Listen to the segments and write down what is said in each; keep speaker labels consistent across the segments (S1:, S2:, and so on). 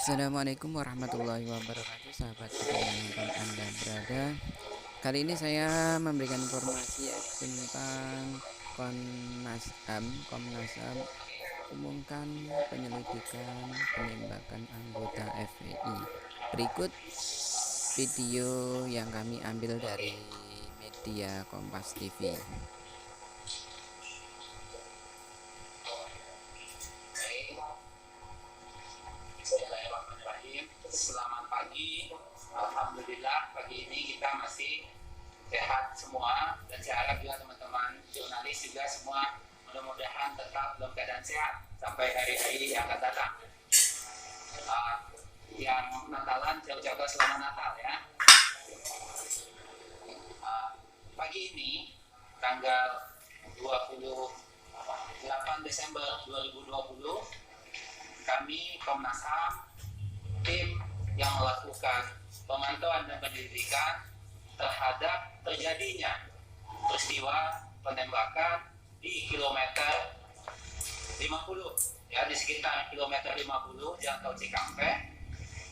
S1: Assalamualaikum warahmatullahi wabarakatuh, sahabat dimanapun Anda berada. Kali ini saya memberikan informasi tentang Komnas HAM umumkan penyelidikan penembakan anggota FPI. Berikut video yang kami ambil dari media Kompas TV.
S2: Bismillahirrahmanirrahim. Selamat pagi. Alhamdulillah pagi ini kita masih sehat semua, dan saya harap juga teman-teman jurnalis juga semua mudah-mudahan tetap dalam keadaan sehat sampai hari-hari yang akan datang. Yang Natalan saya ucapkan selamat Natal ya. Pagi ini tanggal 28 Desember 2020 kami Komnas HAM, tim yang melakukan pemantauan dan penyelidikan terhadap terjadinya peristiwa penembakan di kilometer 50 ya, di sekitar kilometer 50 jalan tol Cikampek,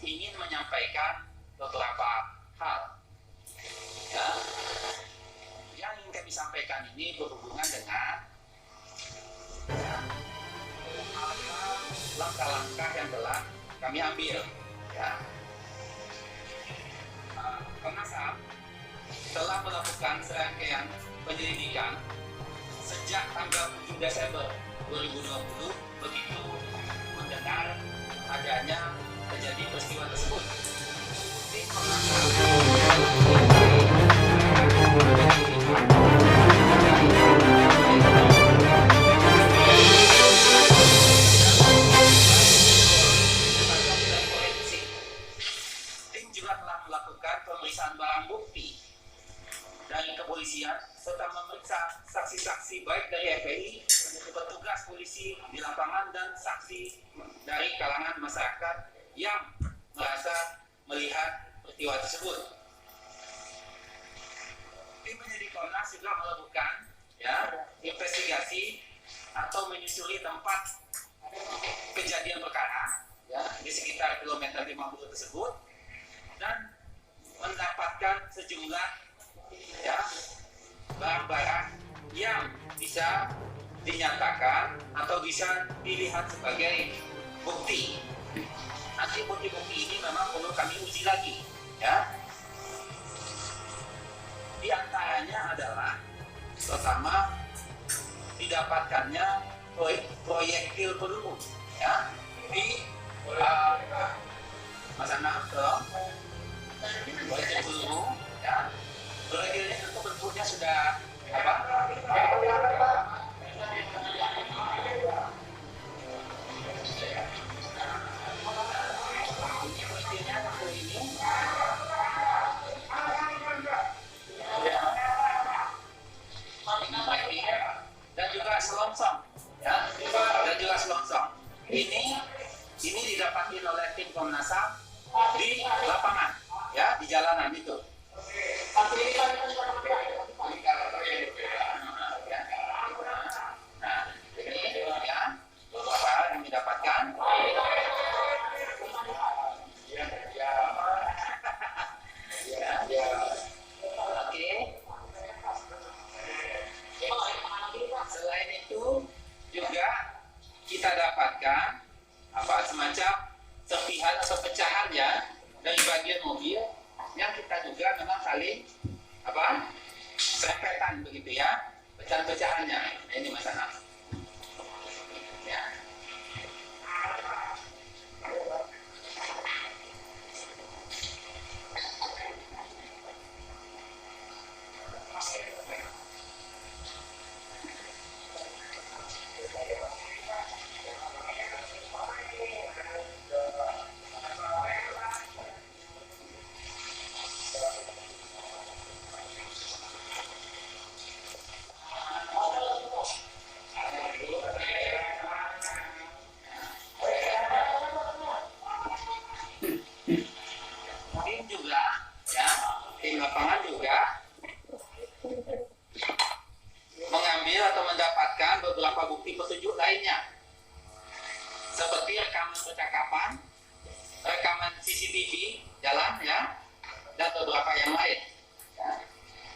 S2: ingin menyampaikan beberapa hal ya. Yang ingin kami sampaikan ini berhubungan dengan langkah-langkah yang telah kami ambil ya. Komnas HAM telah melakukan serangkaian penyelidikan sejak tanggal 7 Desember 2020 begitu mendengar adanya terjadi peristiwa tersebut. Tim Komnas HAM pemeriksaan barang bukti dari kepolisian serta memeriksa saksi-saksi baik dari FPI, petugas polisi di lapangan, dan saksi dari kalangan masyarakat yang merasa melihat peristiwa tersebut. Tim penyidik Komnas juga melakukan investigasi atau menyusuri tempat kejadian perkara ya, di sekitar kilometer 50 tersebut, dan mendapatkan sejumlah barang-barang yang bisa dinyatakan atau bisa dilihat sebagai bukti. Nanti bukti-bukti ini memang perlu kami uji lagi ya. Di antaranya adalah pertama, didapatkannya proyektil peluru ya di Mas Anam, proyektil peluru ya. Proyektilnya tentu bentuknya sudah apa? Ini proyektilnya tentu ini dan juga selongsong ya, dan juga selongsong. Ini didapatkan oleh tim Komnas HAM di lapangan ya, di jalanan itu. Nah, ini ya apa yang didapatkan. Oke. Selain itu juga kita dapatkan semacam serpihan atau pecahannya dari bagian mobil yang kita juga memang saling serempetan begitu ya, pecahan-pecahannya. Nah, ini masalah ya. CCTV jalan ya, dan beberapa yang lain. Ya.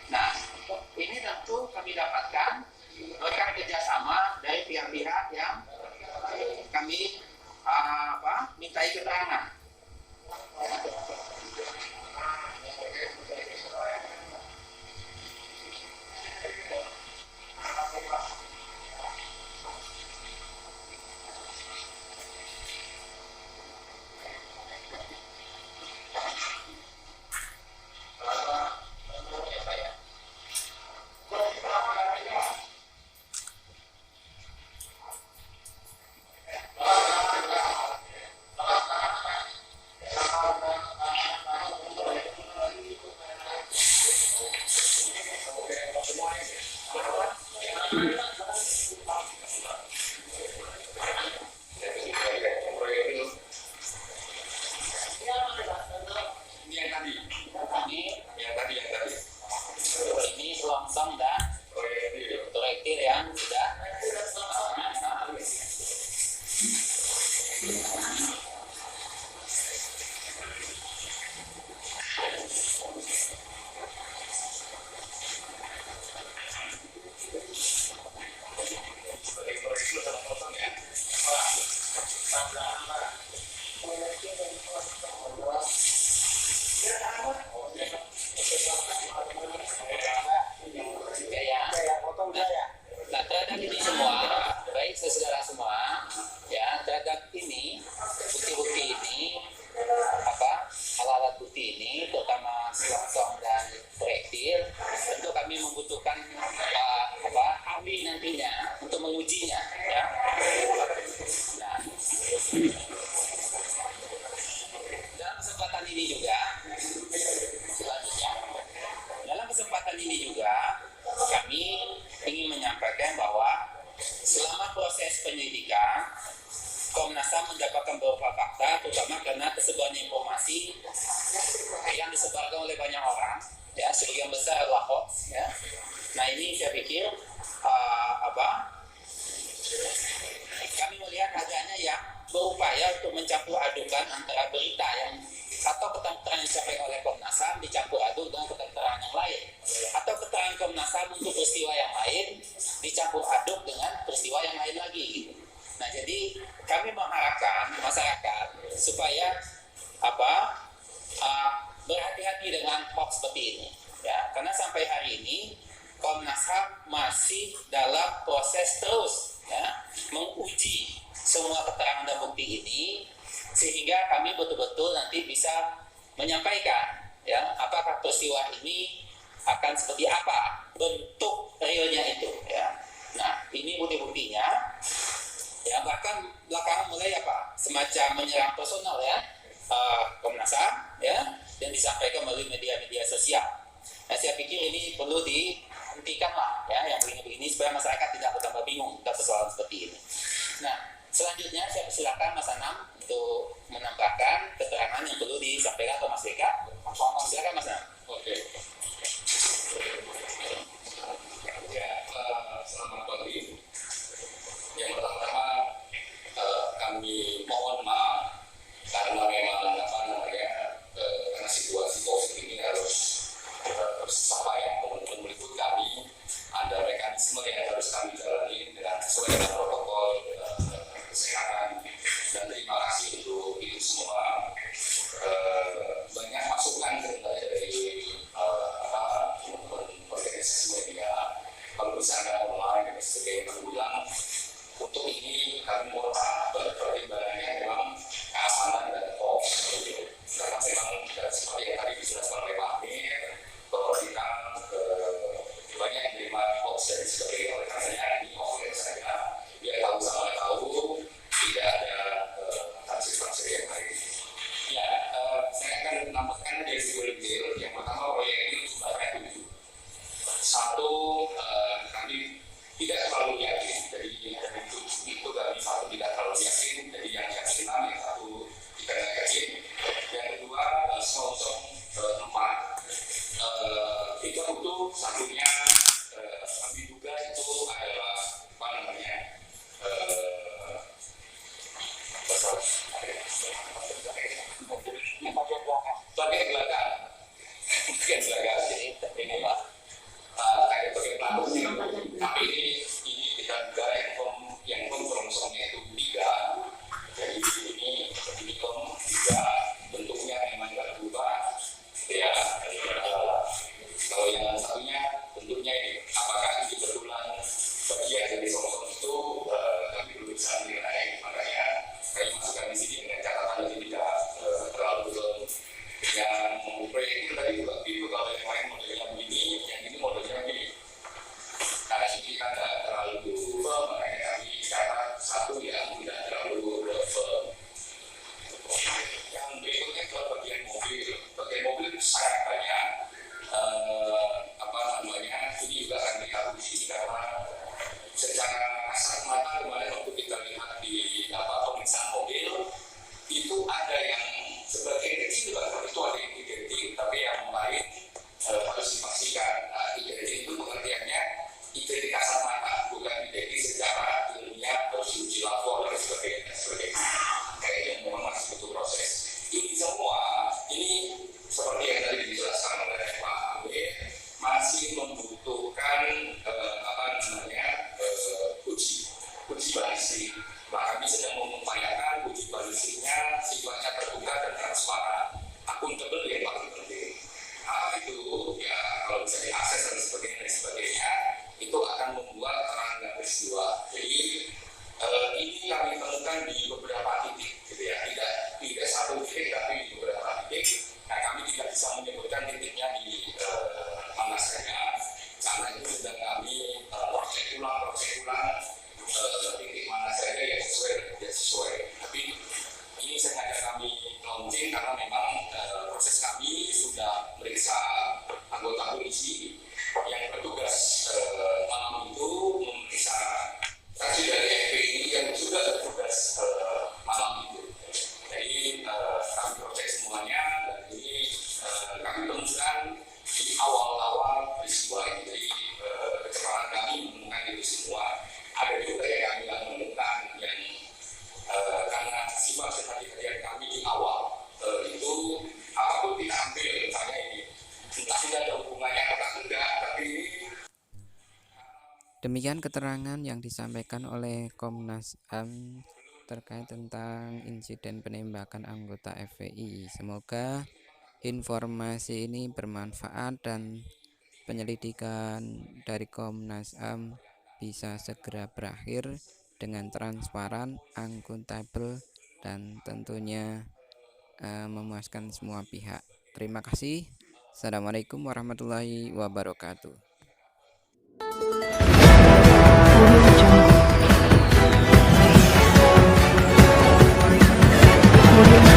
S2: Nah, ini tentu kami dapatkan berkat kerjasama dari pihak-pihak yang kami mintai keterangan. Ya. Ini selongsong dan proyektil yang sudah nah, terhadap ini semua, baik saudara semua, ya terhadap ini bukti-bukti ini, alat-alat bukti ini, terutama selongsong dan proyektil, tentu kami membutuhkan ahli nantinya untuk mengujinya, ya. Nah, dalam kesempatan ini juga, selanjutnya, dalam kesempatan ini juga kami ingin menyampaikan bahwa selama proses penyelidikan, Komnas HAM mendapatkan beberapa fakta, terutama karena tersebarnya informasi yang disebarkan oleh banyak orang, ya sebagian besar adalah hoax, ya. Nah ini saya pikir kami melihat adanya yang berupaya untuk mencampur adukan antara berita yang atau keterangan yang disampaikan oleh Komnas HAM dicampur aduk dengan keterangan yang lain, atau keterangan Komnas HAM untuk peristiwa yang lain dicampur aduk dengan peristiwa yang lain lagi. Nah, jadi kami mengharapkan masyarakat supaya berhati-hati dengan hoax seperti ini, ya, karena sampai hari ini Komnas HAM masih dalam proses terus, ya, menguji semua keterangan dan bukti ini, sehingga kami betul-betul nanti bisa menyampaikan, ya, apakah peristiwa ini akan seperti apa bentuk realnya itu, ya. Nah, ini bukti-buktinya, ya, bahkan belakangan mulai semacam menyerang personal, ya, Komnas HAM, ya, dan disampaikan melalui media-media sosial. Nah, saya pikir ini perlu dihentikan lah, ya, yang begini-begini supaya masyarakat tidak bertambah bingung dengan persoalan seperti ini. Nah, selanjutnya saya persilakan Mas Anam untuk menambahkan keterangan yang perlu disampaikan ke Mas Beka. Silakan Mas Anam.
S3: Oke. Ya, selamat pagi. Yang pertama kami mohon maaf karena memang karena situasi COVID ini harus teman-teman meliput kami, ada mekanisme yang harus kami jalani dengan sesuai dengan protokol kesehatan, dan terima kasih untuk itu semua. Banyak masukan dari organisasi media, kalau misalnya online dan sebagainya, kami bilang untuk ini kami mohon maaf, pertimbangannya memang keamanan dan hoax, karena memang seperti yang tadi dijelaskan oleh Pak Amir, bahwa kita banyak yang menerima hoax dan sebagainya, oleh karenanya ini oleh saya biar tahu sama tahu, tidak ada tafsir-tafsir yang lain. Ya, saya akan menambahkan dari segi detail. Yang pertama, proyek ini jumlahnya 7. Satu, kami tidak terlalu yakin, jadi dari 7 itu kami satu tidak terlalu yakin, jadi yang yakin 6, yang satu tidak yakin. Yang kedua, selongsong 4. Itu satunya kami duga itu adalah ke bagian mobil itu sangat banyak. Ini juga akan dikawal di sini karena secara kasat mata kemarin waktu kita lihat di pemeriksaan mobil itu ada yang sebagian kecil itu ada yang identik, tapi yang lain harus dipastikan. Identik itu pengertiannya identik kasat mata, bukan identik secara ilmiah harus diuji lapor dan sebagainya. Kayaknya memang masih butuh proses. Ini semua ini seperti yang tadi dijelaskan oleh Pak Amir, masih membutuhkan uji balistik. Nah, kami sedang mengupayakan uji balistiknya sifatnya terbuka dan transparan, akuntabel yang paling penting. Apa itu? Ya kalau bisa diakses dan sebagainya, itu akan membuat terang dan peristiwa. Jadi ini kami temukan di beberapa titik, gitu ya. Tidak satu titik, tapi di beberapa titik. Nah, kami tidak bisa menyebutkan titiknya di mana saja. Karena itu sudah kami proses ulang titik mana saja yang sesuai dan tidak sesuai. Tapi ini sengaja kami launching karena memang proses kami sudah meriksa anggota polisi yang bertugas malam itu memeriksa saksi dari FPI yang sudah bertugas malam itu. Jadi kami proses semuanya dan ini kami temukan di awal-awal peristiwa ini. Jadi kecepatan kami menemukan itu semua. Ada juga yang kami tidak menemukan yang karena sifat kejadian kami di awal itu apapun kita ambil, misalnya ini entah tidak ada hubungannya atau enggak, tapi
S1: Demikian keterangan yang disampaikan oleh Komnas HAM terkait tentang insiden penembakan anggota FPI. Semoga informasi ini bermanfaat dan penyelidikan dari Komnas HAM bisa segera berakhir dengan transparan, akuntabel, dan tentunya memuaskan semua pihak. Terima kasih. Assalamualaikum warahmatullahi wabarakatuh.
S4: Audio